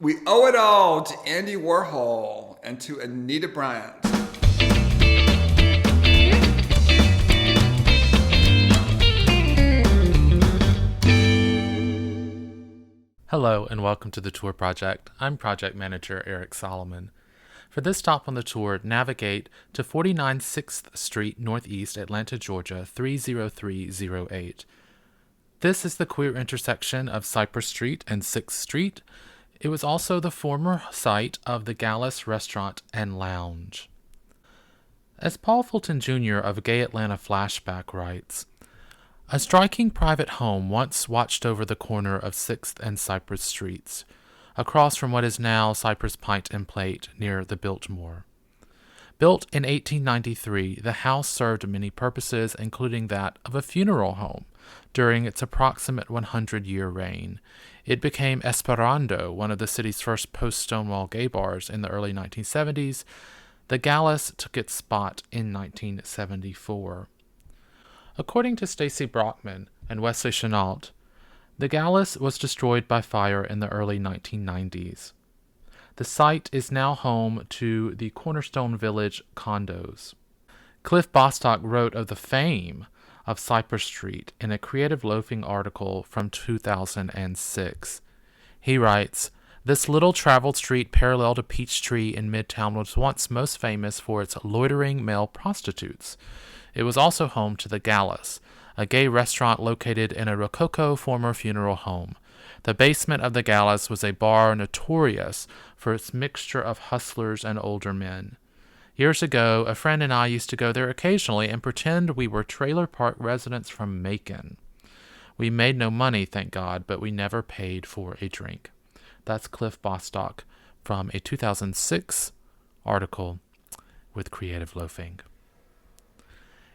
We owe it all to Andy Warhol and to Anita Bryant. Hello and welcome to the Tour Project. I'm Project Manager Eric Solomon. For this stop on the tour, navigate to 49 6th Street Northeast, Atlanta, Georgia 30308. This is the queer intersection of Cypress Street and 6th Street. It was also the former site of the Gallus Restaurant and Lounge. As Paul Fulton Jr. of Gay Atlanta Flashback writes, a striking private home once watched over the corner of 6th and Cypress Streets, across from what is now Cypress Pint and Plate near the Biltmore. Built in 1893, the house served many purposes, including that of a funeral home. During its approximate 100-year reign, it became Esperando, one of the city's first post-Stonewall gay bars in the early 1970s. The Gallus took its spot in 1974. According to Stacy Brockman and Wesley Chenault, the Gallus was destroyed by fire in the early 1990s. The site is now home to the Cornerstone Village condos. Cliff Bostock wrote of the fame of Cypress Street in a Creative Loafing article from 2006. He writes, "This little traveled street parallel to Peachtree in Midtown was once most famous for its loitering male prostitutes. It was also home to the Gallus, a gay restaurant located in a Rococo former funeral home. The basement of the Gallus was a bar notorious for its mixture of hustlers and older men. Years ago, a friend and I used to go there occasionally and pretend we were trailer park residents from Macon. We made no money, thank God, but we never paid for a drink." That's Cliff Bostock from a 2006 article with Creative Loafing.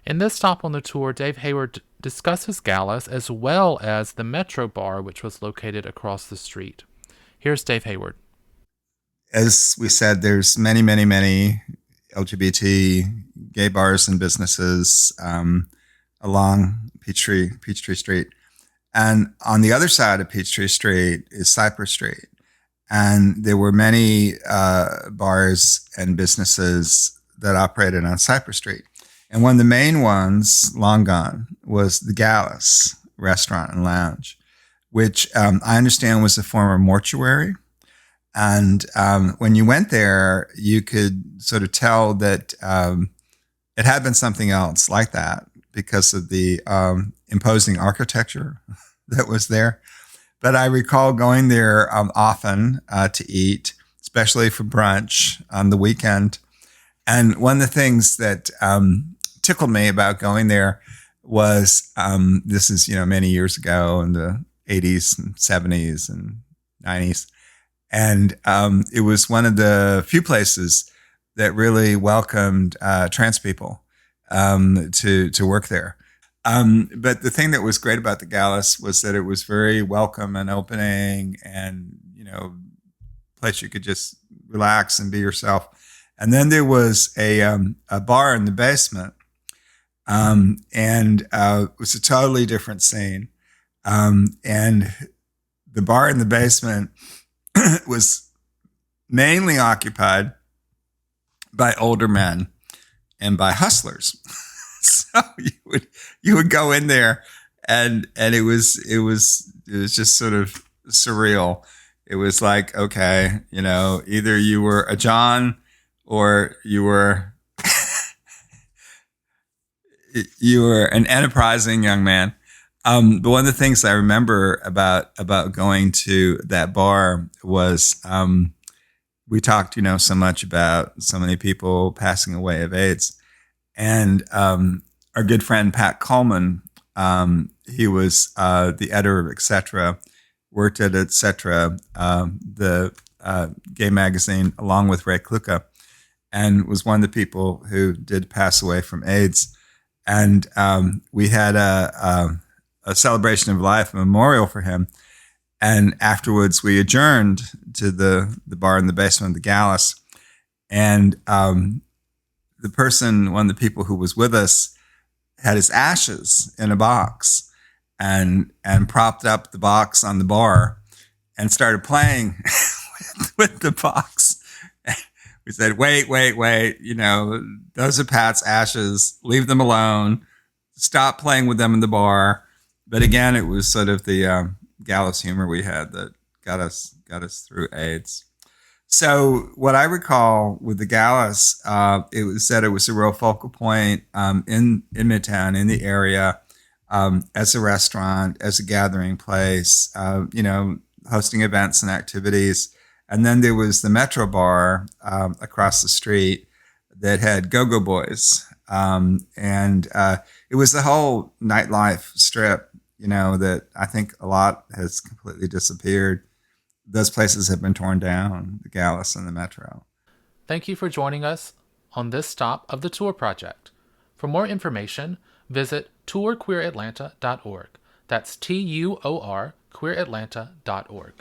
In this stop on the tour, Dave Hayward discusses Gallus as well as the Metro Bar, which was located across the street. Here's Dave Hayward. As we said, there's many LGBT gay bars and businesses along Peachtree Street. And on the other side of Peachtree Street is Cypress Street. And there were many bars and businesses that operated on Cypress Street. And one of the main ones, long gone, was the Gallus Restaurant and Lounge, which I understand was a former mortuary. And when you went there, you could sort of tell that it had been something else like that because of the imposing architecture that was there. But I recall going there often to eat, especially for brunch on the weekend. And one of the things that tickled me about going there was, this is, many years ago in the 80s and 70s and 90s. And it was one of the few places that really welcomed trans people to work there. But the thing that was great about the Gallus was that it was very welcome and opening and, place you could just relax and be yourself. And then there was a bar in the basement, and it was a totally different scene. And the bar in the basement was mainly occupied by older men and by hustlers. So you would go in there, and it was just sort of surreal. It was like, okay, either you were a John or you were an enterprising young man. But one of the things I remember about going to that bar was we talked, so much about so many people passing away of AIDS. And our good friend Pat Coleman, he was the editor of Etc., worked at Etc., the gay magazine, along with Ray Kluka, and was one of the people who did pass away from AIDS. And we had a celebration of life, a memorial for him. And afterwards, we adjourned to the bar in the basement of the Gallus. And the person, one of the people who was with us, had his ashes in a box and propped up the box on the bar and started playing with the box. We said, wait, those are Pat's ashes. Leave them alone. Stop playing with them in the bar. But again, it was sort of the Gallus humor we had that got us through AIDS. So what I recall with the Gallus, it was said it was a real focal point in Midtown, in the area, as a restaurant, as a gathering place, hosting events and activities. And then there was the Metro Bar across the street that had Go-Go Boys. It was the whole nightlife strip, that I think a lot has completely disappeared. Those places have been torn down, the Gallus and the Metro. Thank you for joining us on this stop of the Tour Project. For more information, visit tourqueeratlanta.org. That's TUOR, queeratlanta.org.